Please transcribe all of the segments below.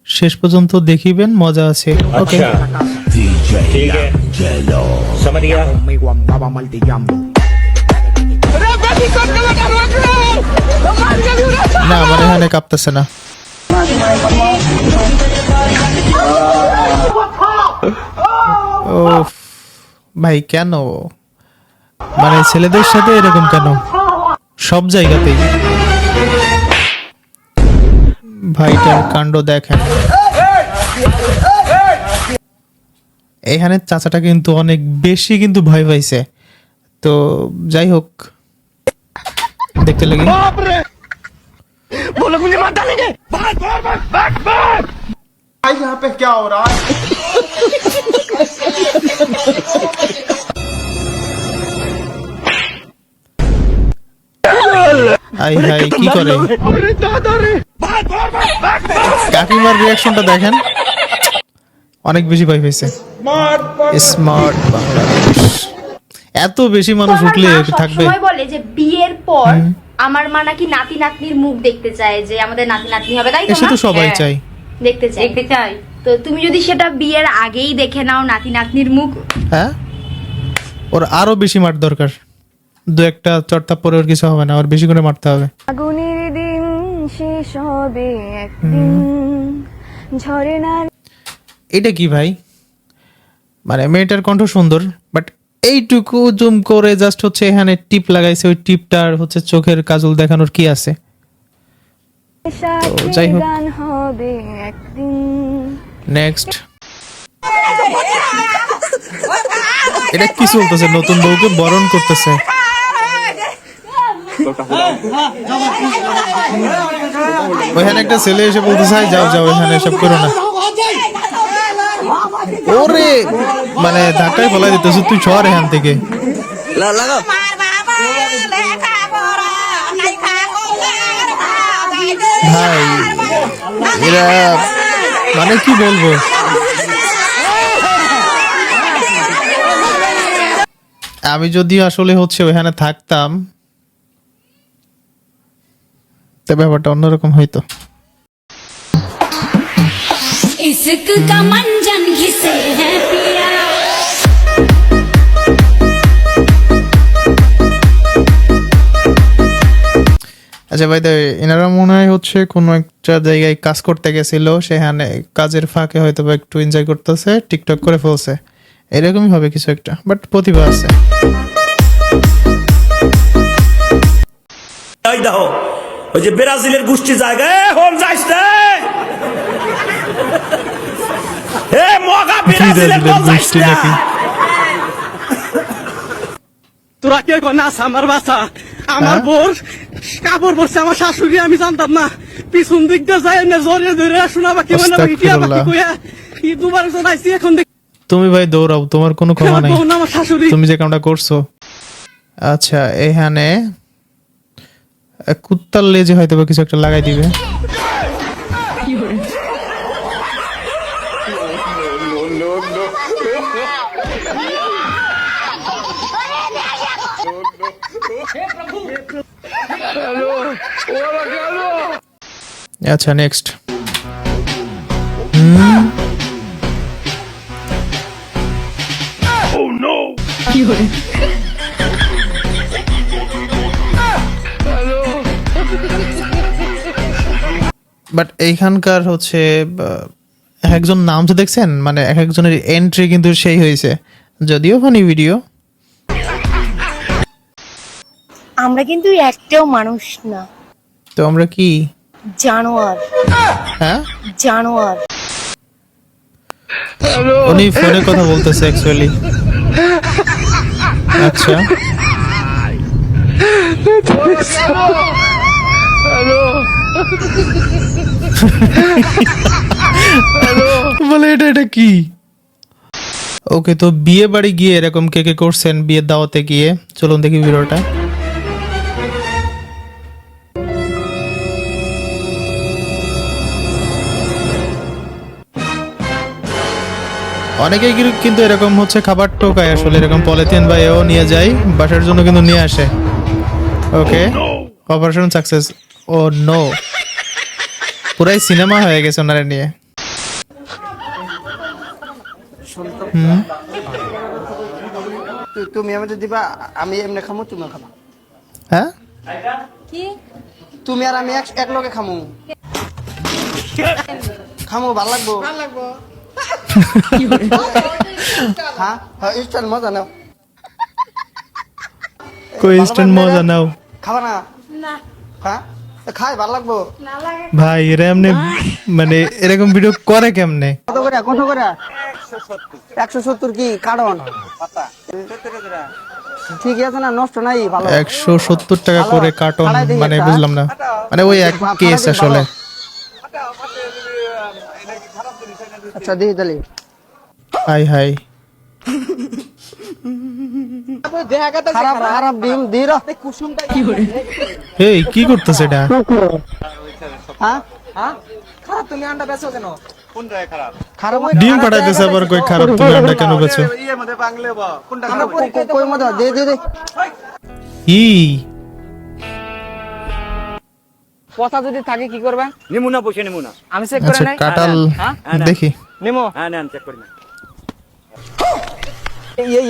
শেষ পর্যন্ত দেখিবেন, মজা আছে। ওকে, ठीक है समझ गया না আমার এখানে কাঁপতেছে না। ও ভাই কেন, মানে ছেলেদের সাথে এরকম কেন সব জায়গাতেই? ভাইটার কাণ্ড দেখেন। এখানে চাচাটা কিন্তু অনেক বেশি কিন্তু ভয় পাইছে। তো যাই হোক, দেখতে লাগি। यहाँ पे क्या हो रहा है? আই হাই কি করে, কাকিমার রিয়াকশনটা দেখেন, অনেক বেশি ভয় পেয়েছে। স্মার্ট বাংলাদেশ, এত বেশি মানুষ উঠলে থাকবে। সবাই বলে যে বিয়ের পর আমার মা নাকি নাতি নাতনির মুখ দেখতে চায়, যে আমাদের নাতি নাতনি হবে, তাই এসে তো সবাই চাই, দেখতে চাই। তো তুমি যদি সেটা বিয়ের আগেই দেখে নাও নাতি নাতনির মুখ, হ্যাঁ ওর আরো বেশি মার দরকার। দু একটা চর্তা পরে ওর কিছু হবে না, ওর বেশি করে মারতে হবে। আগুনের দিন শেষ হবে একদিন, ঝরে না। এটা কি ভাই, মানে মেয়েটার কণ্ঠ সুন্দর, বাট এইটুকু জুম করে জাস্ট হচ্ছে এখানে টিপ লাগাইছে, ওই টিপটার হচ্ছে চোখের কাজল দেখানোর কি আছে? তো যাই হোক, নেক্সট। এটা কি চলতেছে? নতুন বউকে বরণ করতেছে। ওইখানে একটা ছেলে এসে বলতেছে যাও যাও এখানে এসব করো না। ওরে মানে ধাক্কায় ফেলা দিতেছে, তুই সর এখান থেকে। ভাই এরা মানে কি বলবো, আমি যদি আসলে হচ্ছে ওখানে থাকতাম তো ব্যাপারটা অন্যরকম হইতো। इश्क का मंजन घिसे है पिया। আচ্ছা ভাই, এনারা মনে হয় হচ্ছে কোনো একটা জায়গায় কাজ করতে গেছিল, সেখানে কাজের ফাঁকে হয়তো বা একটু এনজয় করতেছে, টিকটক করে ফেলছে, এরকমই হবে কিছু একটা, বাট প্রতিভা আছে। এই দেখো ওই যে ব্রাজিলের গোষ্ঠী জায়গায় হোম যাইস না এ মগা ব্রাজিলের গোল যাইস না। তোরা কে নাচ আমার বাসা, আমার বোর কাপড় পরছে আমার শাশুড়ি, আমি জানতাম না। পিছন দিক দিয়ে যায় না জোরে ধরে শোনা বাকি মানে বাকি কইয়া কি দুবার জানাইছি। এখন তুমি ভাই দৌড়াও, তোমার কোনো ক্ষমা নাই, আমার শাশুড়ি তুমি যে কামটা করছো। আচ্ছা এখানে কুত্তার লেজে হয়তো বা কিছু একটা লাগাই দিবে। আচ্ছা নেক্সট। বাট এইখানকার হচ্ছে একজন নাম তো দেখছেন, মানে এক একজনের এন্ট্রি কিন্তু সেই হয়েছে, যদিও ফানি ভিডিও। আমরা কিন্তু একটাও মানুষ না, তো আমরা কি জানোয়ার। হ্যাঁ জানোয়ার। উনি ফোনে কথা বলতেছে অ্যাকচুয়ালি। আচ্ছা বলে এটা কি? ওকে, তো বিয়ে বাড়ি গিয়ে এরকম কে কে করছেন বিয়ের দাওয়াতে গিয়ে, চলুন দেখি ভিডিওটা। অনেকেই কিন্তু এরকম হচ্ছে খাবার টোকায়, আসলে এরকম পলিথিন বা এও নিয়ে যায় বাসার জন্য, কিন্তু নিয়ে আসে। ওকে, অপারেশন সাকসেস। ও নো, পুরাই সিনেমা হয়ে গেছে ওনারা নিয়ে। শুনতো তুমি আমাদের দিবা, আমি এমনি খামু, তুমি খাবা। হ্যাঁ তুমি আর আমি এক লগে খামু। খামু, ভাল লাগবো। হ্যাঁ ইনস্ট্যান্ট মজা নাও। কই ইনস্ট্যান্ট মজা নাও। খাবা না? হ্যাঁ খাই, ভাল লাগবো। ভাই এরা এমনি মানে এরকম ভিডিও করে কেমনে? কত করে 170 কি কারণ ঠিক আছে না, নষ্ট নাই, ভালো। 170 টাকা করে কার্টন, মানে বুঝলাম না, মানে ওই এক কেস আসলে। আচ্ছা দিই তাহলে। হাই হাই খারাপ ডিম দি র। এই কি করতেছে এটা? হ্যাঁ খারাপ, তুমি আন্ডা বেচো কেন? খারাপ ডিম পাঠাইতেছে আবার কই খারাপ, তুমি আন্ডা কেন বেচো? কই মজা দে দে দে। ই পচা যদি থাকে কি করবে? নিমুনা বসে নিমুনা। আমি চেক করে আচ্ছা নাই। কাটাল দেখি। নিমো হ্যাঁ নেন, চেক করি না।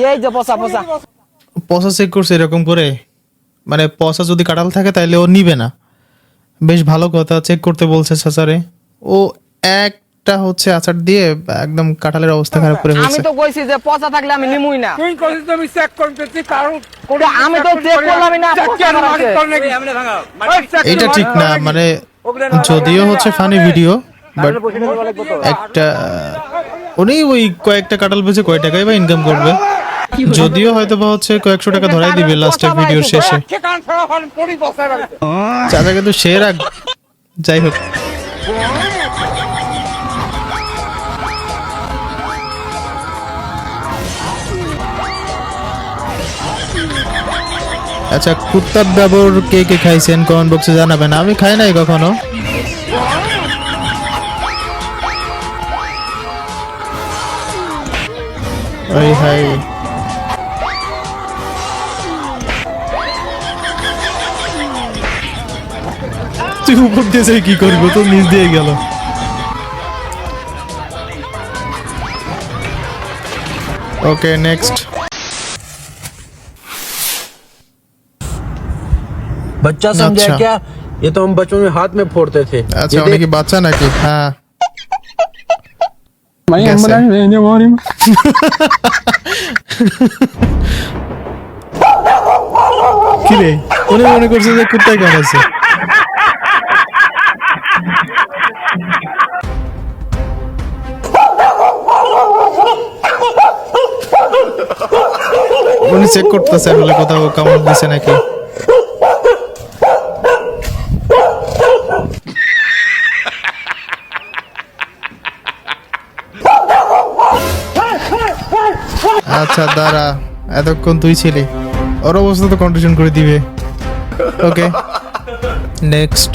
এই যে পচা পচা। পচা চেক করছে এরকম করে, মানে পচা যদি কাটাল থাকে তাহলে ও নিবে না। বেশ ভালো কথা, চেক করতে বলছে চাচারে। ও একটা হচ্ছে আচার দিয়ে একদম কাঁঠালের অবস্থা খারাপ করে আমি ফেলছে। তো কইছি যে পচা থাকলে আমি নিমুই না। তুই কইছিস তুমি চেক করতেছি, কারণ আমি তো চেক করলামই না। পচা আছে। এমনি ভাঙাও। এটা ঠিক না, মানে যদিও হচ্ছে ফানি ভিডিও, বাট একটা উনি ওই কয়েকটা কাঁঠাল বেচে কয় টাকাই বা ইনকাম করবে, যদিও হয়তো বা হচ্ছে কয়েকশো টাকা ধরাই দিবে লাস্টের ভিডিওর শেষে। ঠিকান ছাড়া হন পড়ি বসায় রাখবে। চাচা কিন্তু সে রাখ। যাই হোক, আচ্ছা কুত্তার দাবর কে কে খাইছেন কমেন্ট বক্সে জানাবেন। আমি খাই নাই কখনো। ওই হাই তুই উপর দিয়ে যাই কি করবো, তো নিচ দিয়ে গেল। Okay next. बच्चा समझा अच्छा। क्या? ये तो हम बचपन में हाथ में फोड़ते थे। আচ্ছা উনি কি বাচ্চা নাকি? হ্যাঁ কি রে, উনি মনে করছে যে কুত্তায় কামড়াইছে। উনি চেক করতেছে আসলে কোথাও কামড় দিছে নাকি। আচ্ছা দাঁড়া, এতক্ষণ তুই ছিলি, ওর অবস্থা তো কন্ডিশন করে দিবে। Okay next.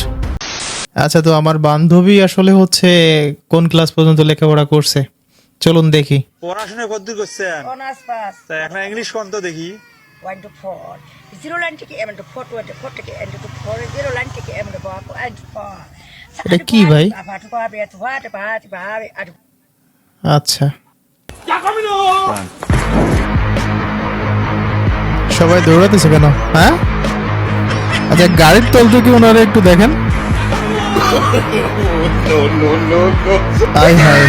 আচ্ছা তো আমার বান্ধবী আসলে হচ্ছে কোন ক্লাস পর্যন্ত লেখাপড়া করছে, চলুন দেখি। পড়াশোনা কতদূর করছেন? Honours pass. তা এখন ইংলিশ কোন তো দেখি। 1 to 4 0 লাইন থেকে m to 4 to 4 থেকে n to 4 0 লাইন থেকে m to 4 এটা কি ভাই? আচ্ছা সবাই দৌড়াতেছে কেন? হ্যাঁ আচ্ছা গাড়ির তলটা কি ওনারা একটু দেখেন। High high